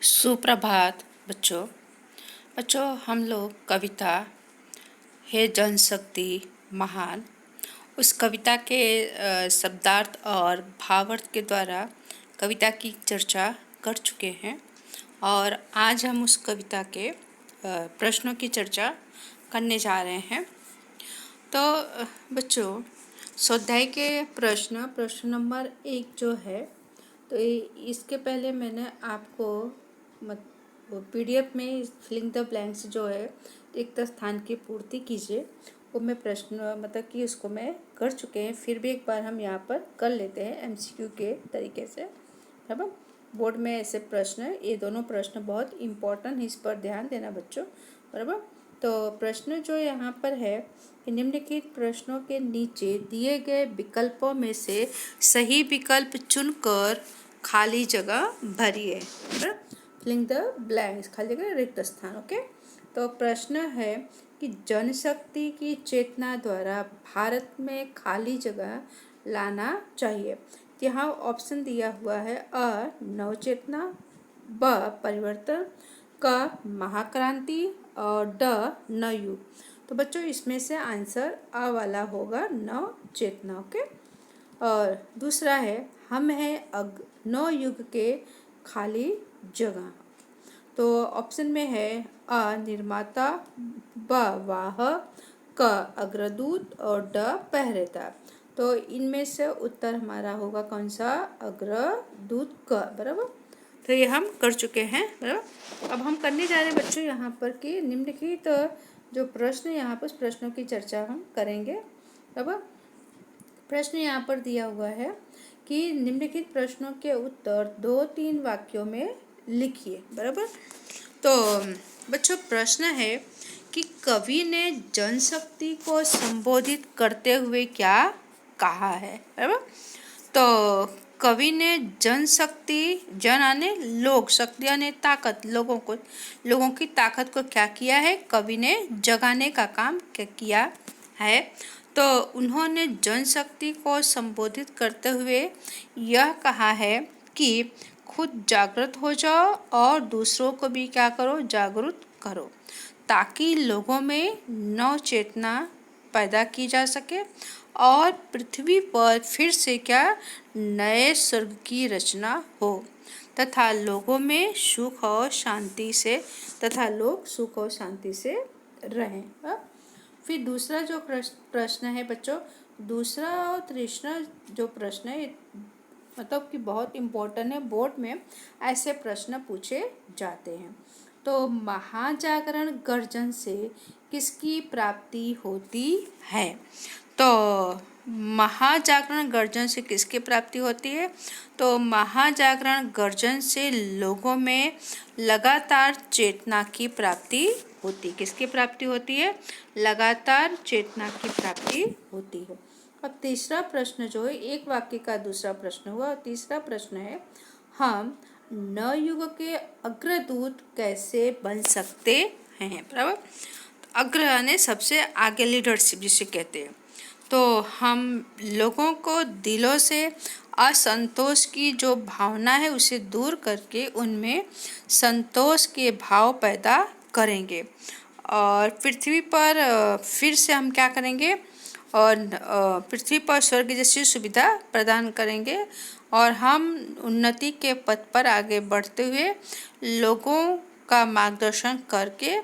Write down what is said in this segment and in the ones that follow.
सुप्रभात बच्चों। हम लोग कविता है जनशक्ति महान, उस कविता के शब्दार्थ और भावार्थ के द्वारा कविता की चर्चा कर चुके हैं और आज हम उस कविता के प्रश्नों की चर्चा करने जा रहे हैं। तो बच्चों, स्वाध्याय के प्रश्न नंबर 1 जो है, तो इसके पहले मैंने आपको वो PDF में फिलिंग द ब्लैंक्स जो है रिक्त स्थान की पूर्ति कीजिए, वो मैं प्रश्न मतलब कि उसको मैं कर चुके हैं। फिर भी एक बार हम यहाँ पर कर लेते हैं MCQ के तरीके से। बराबर, बोर्ड में ऐसे प्रश्न, ये दोनों प्रश्न बहुत इम्पोर्टेंट, इस पर ध्यान देना बच्चों। बराबर, तो प्रश्न जो यहाँ पर है कि निम्नलिखित प्रश्नों के नीचे दिए गए विकल्पों में से सही विकल्प चुनकर खाली जगह भरिए। फिलिंग द ब्लैंक्स, खाली जगह रिक्त स्थान। ओके, तो प्रश्न है कि जनशक्ति की चेतना द्वारा भारत में खाली जगह लाना चाहिए। यहाँ ऑप्शन दिया हुआ है अ नवचेतना, ब परिवर्तन, क महाक्रांति और ड नवयुग। तो बच्चों, इसमें से आंसर अ वाला होगा, नवचेतना। ओके, और दूसरा है हम हैं नवयुग के खाली जगह। तो ऑप्शन में है अ निर्माता, ब वाहक, क अग्रदूत और ड पहरेदार। तो इनमें से उत्तर हमारा होगा कौन सा? अग्रदूत क। बराबर, तो ये हम कर चुके हैं। बराबर, अब हम करने जा रहे हैं बच्चों यहाँ पर कि निम्नलिखित जो प्रश्न यहाँ पर, प्रश्नों की चर्चा हम करेंगे। बराबर, प्रश्न यहाँ पर दिया हुआ है कि निम्नलिखित प्रश्नों के उत्तर 2-3 वाक्यों में लिखिए। बराबर, तो बच्चों प्रश्न है कि कवि ने जनशक्ति को संबोधित करते हुए क्या कहा है। बराबर, तो कवि ने जनशक्ति, जन यानी लोग, शक्ति यानी ताकत, लोगों की ताकत को क्या किया है? कवि ने जगाने का काम किया है। तो उन्होंने जनशक्ति को संबोधित करते हुए यह कहा है कि खुद जागृत हो जाओ और दूसरों को भी क्या करो? जागरूक करो, ताकि लोगों में नव चेतना पैदा की जा सके और पृथ्वी पर फिर से क्या? नए स्वर्ग की रचना हो तथा लोगों में सुख और शांति से रहें। फिर दूसरा जो प्रश्न है बच्चों, दूसरा और तीसरा जो प्रश्न है मतलब कि बहुत इम्पोर्टेंट है, बोर्ड में ऐसे प्रश्न पूछे जाते हैं। तो महाजागरण गर्जन से किसकी प्राप्ति होती है? तो महाजागरण गर्जन से किसकी प्राप्ति होती है? तो महाजागरण गर्जन से लोगों में लगातार चेतना की प्राप्ति होती। किसकी प्राप्ति होती है? लगातार चेतना की प्राप्ति होती है। अब तीसरा प्रश्न जो है, एक वाक्य का दूसरा प्रश्न हुआ और तीसरा प्रश्न है हम नवयुग के अग्रदूत कैसे बन सकते हैं। बराबर, अग्र यानी सबसे आगे, लीडरशिप जिसे कहते हैं। तो हम लोगों को दिलों से असंतोष की जो भावना है उसे दूर करके उनमें संतोष के भाव पैदा करेंगे और पृथ्वी पर फिर से हम क्या करेंगे? और पृथ्वी पर स्वर्ग जैसी सुविधा प्रदान करेंगे और हम उन्नति के पथ पर आगे बढ़ते हुए लोगों का मार्गदर्शन करके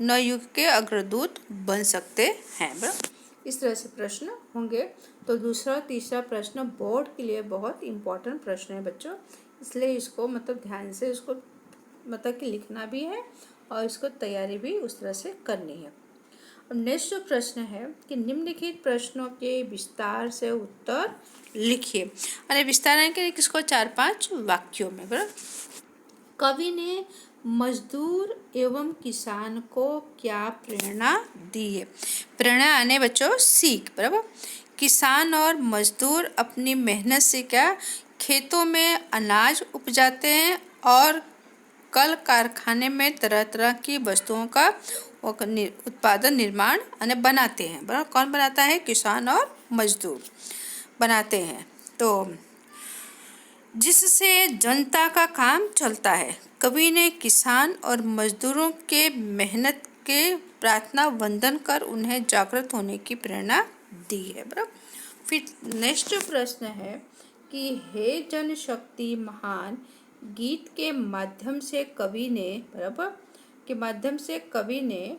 नवयुग के अग्रदूत बन सकते हैं। बराबर, इस तरह से प्रश्न होंगे। तो दूसरा और तीसरा प्रश्न बोर्ड के लिए बहुत इम्पोर्टेंट प्रश्न है बच्चों, इसलिए इसको मतलब ध्यान से इसको मतलब कि लिखना भी है और इसको तैयारी भी उस तरह से करनी है। अब नेक्स्ट जो प्रश्न है कि निम्नलिखित प्रश्नों के विस्तार से उत्तर लिखिए। अरे विस्तार है कि किसको? 4-5 वाक्यों में। बराबर, कवि ने मजदूर एवं किसान को क्या प्रेरणा दी है? प्रेरणा आने बच्चों सीख। बराबर, किसान और मजदूर अपनी मेहनत से क्या खेतों में अनाज उपजाते हैं और कल कारखाने में तरह तरह की वस्तुओं का उत्पादन, निर्माण यानी बनाते हैं। बराबर, कौन बनाता है? किसान और मजदूर बनाते हैं। तो जिससे जनता का काम चलता है। कवि ने किसान और मजदूरों के मेहनत के प्रार्थना वंदन कर उन्हें जागृत होने की प्रेरणा दी है। बराबर। फिर नेक्स्ट जो प्रश्न है कि हे जनशक्ति महान गीत के माध्यम से कवि ने बराबर के माध्यम से कवि ने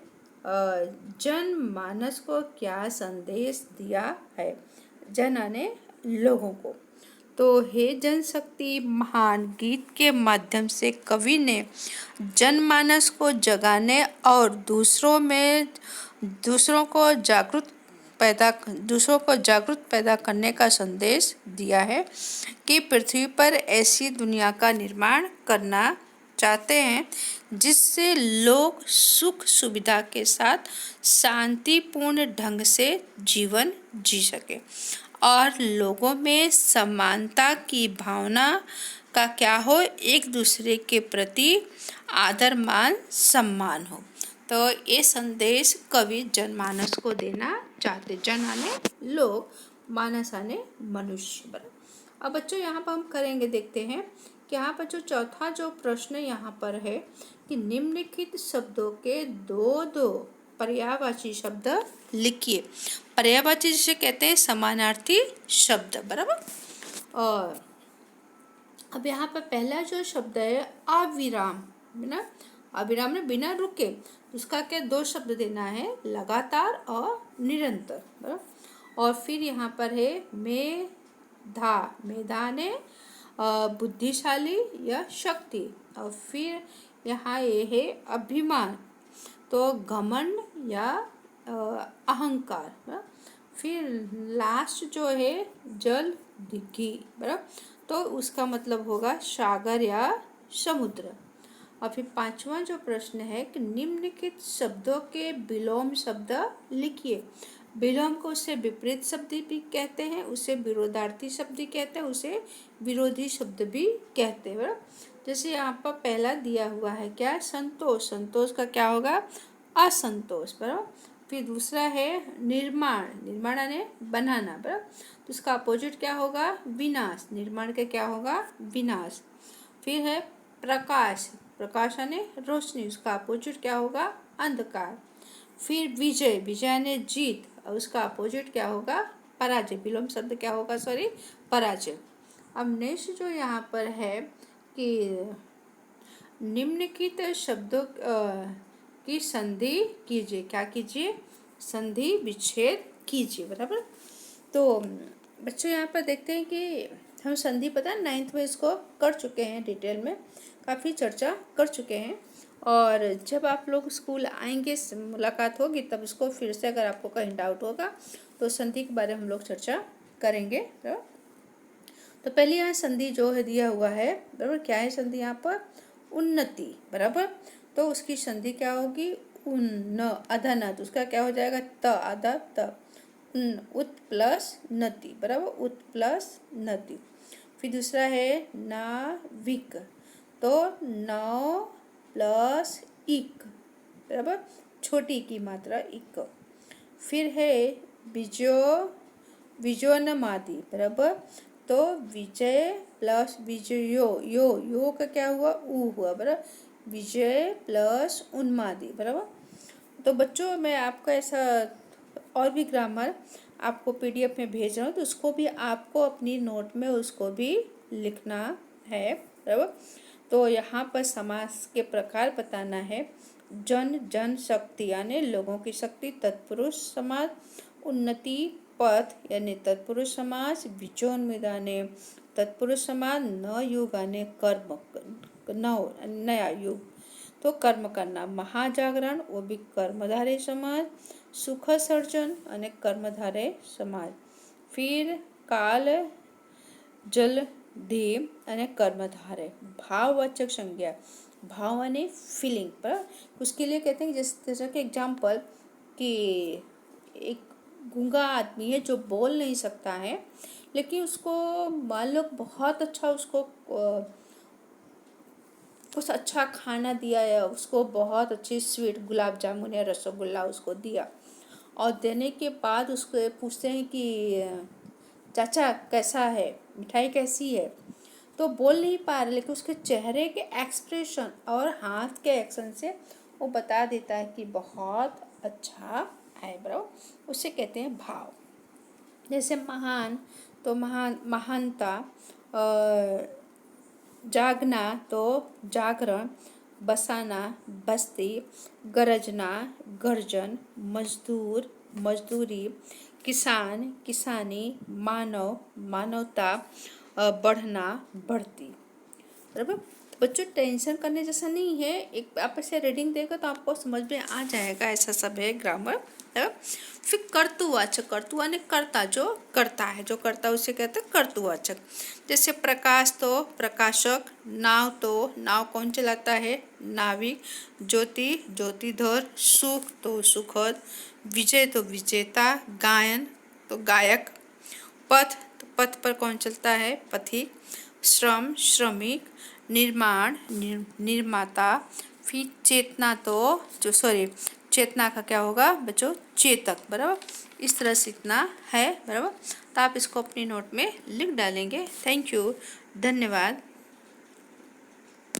जनमानस को क्या संदेश दिया है। जन यानी लोगों को। तो हे जनशक्ति महान गीत के माध्यम से कवि ने जनमानस को जगाने और दूसरों को जागरूक पैदा करने का संदेश दिया है कि पृथ्वी पर ऐसी दुनिया का निर्माण करना चाहते हैं जिससे लोग सुख सुविधा के साथ शांतिपूर्ण ढंग से जीवन जी सके और लोगों में समानता की भावना का क्या हो, एक दूसरे के प्रति आदर मान सम्मान हो। तो ये संदेश कवि जनमानस को देना चाहते। जन आने लोग, मानस आने मनुष्य। बराबर। अब बच्चों यहाँ पर हम करेंगे, देखते हैं कि यहाँ पर जो चौथा जो प्रश्न यहाँ पर है कि निम्नलिखित शब्दों के दो पर्यायवाची शब्द लिखिए। पर्यायवाची जिसे कहते हैं समानार्थी शब्द। बराबर। और अब यहाँ पर पहला जो शब्द है अविराम, बिना अविराम में बिना रुके, उसका क्या दो शब्द देना है, लगातार और निरंतर। बराबर। और फिर यहाँ पर है मेधा ने बुद्धिशाली या शक्ति। और फिर यहाँ ये है अभिमान, तो घमंड या अहंकार। फिर लास्ट जो है जल दिघी। बराबर। तो उसका मतलब होगा सागर या समुद्र। और फिर पांचवा जो प्रश्न है कि निम्नलिखित शब्दों के विलोम शब्द लिखिए। विलोम को उसे विपरीत शब्द भी कहते हैं, उसे विरोधार्थी शब्द भी कहते हैं, उसे विरोधी शब्द भी कहते हैं। बराबर। जैसे यहाँ पर पहला दिया हुआ है क्या, संतोष। संतोष का क्या होगा, असंतोष। बराबर। फिर दूसरा है निर्माण। निर्माण यानी बनाना। बराबर। तो उसका अपोजिट क्या होगा, विनाश। निर्माण का क्या होगा, विनाश। फिर है प्रकाश। प्रकाश यानी रोशनी, उसका अपोजिट क्या होगा, अंधकार। फिर विजय। विजय यानी जीत, और उसका अपोजिट क्या होगा, पराजय। विलोम शब्द क्या होगा, सॉरी, पराजय। अब नेक्स्ट जो यहाँ पर है कि निम्नलिखित शब्दों की संधि कीजिए। क्या कीजिए, संधि विच्छेद कीजिए। बराबर। तो बच्चों यहाँ पर देखते हैं कि हम संधि पता है 9th में इसको कर चुके हैं, डिटेल में काफ़ी चर्चा कर चुके हैं। और जब आप लोग स्कूल आएंगे, मुलाकात होगी, तब इसको फिर से अगर आपको कहीं डाउट होगा तो संधि के बारे में हम लोग चर्चा करेंगे। तो पहले यहाँ संधि जो है दिया हुआ है। बराबर। क्या है संधि यहाँ पर, उन्नति। बराबर। तो उसकी संधि क्या होगी, उन्न अधन, तो उसका क्या हो जाएगा, त आधा त, उत प्लस नति। बराबर। उत प्लस नति। फिर दूसरा है नाविक, तो नौ प्लस इक। बराबर। छोटी की मात्रा इक। फिर है विजोन्मादी। बराबर। तो विजय प्लस विजयो, यो का क्या हुआ, ऊ हुआ। बराबर। विजय प्लस उन्मादी। बराबर। तो बच्चों मैं आपको ऐसा और भी ग्रामर आपको पीडीएफ में भेज रहा हूँ, तो उसको भी आपको अपनी नोट में उसको भी लिखना है। बराबर। तो यहाँ पर समास के प्रकार बताना है। जन शक्ति यानी लोगों की शक्ति, तत्पुरुष समाज। उन्नति पथ यानी तत्पुरुष समाज। विचोन्मिद यानी तत्पुरुष समाज। न युग यानी कर्म, नया युग, तो कर्म करना। महाजागरण, वो भी कर्मधारय समाज। सुख सर्जन यानी कर्मधारय समाज। फिर काल जल देव यानी कर्मधारय। भाववाचक संज्ञा, भाव यानी फीलिंग। पर उसके लिए कहते हैं जैसे कि एग्जाम्पल कि एक गूंगा आदमी है जो बोल नहीं सकता है, लेकिन उसको मान लो बहुत अच्छा उसको कुछ अच्छा खाना दिया या उसको बहुत अच्छी स्वीट गुलाब जामुन या रसगुल्ला उसको दिया, और देने के बाद उसको पूछते हैं कि चाचा कैसा है, मिठाई कैसी है, तो बोल नहीं पा रहे, लेकिन उसके चेहरे के एक्सप्रेशन और हाथ के एक्शन से वो बता देता है कि बहुत अच्छा है ब्रो। उसे कहते हैं भाव। जैसे महान, तो महानता, जागना तो जागरण, बसाना बस्ती, गरजना गर्जन, मजदूर मजदूरी, किसान किसानी, मानव मानवता, बढ़ना बढ़ती। बराबर। तो बच्चों टेंशन करने जैसा नहीं है, एक आप ऐसे रीडिंग देगा तो आपको समझ में आ जाएगा, ऐसा सब है ग्रामर है। फिर कर्तुवाचक, कर्तुआ ने कर्ता, जो करता है, जो करता है उसे कहते हैं कर्तुवाचक। जैसे प्रकाश तो प्रकाशक, नाव तो नाव कौन चलाता है, नाविक, ज्योति ज्योतिधर, सुख तो सुखद, विजय तो विजेता, गायन तो गायक, पथ तो पथ पर कौन चलता है, पथिक, श्रम श्रमिक, निर्माण निर्माता, फिर चेतना तो जो सॉरी चेतना का क्या होगा बच्चों, चेतक। बराबर, इस तरह से इतना है। बराबर, तो आप इसको अपनी नोट में लिख डालेंगे। थैंक यू, धन्यवाद।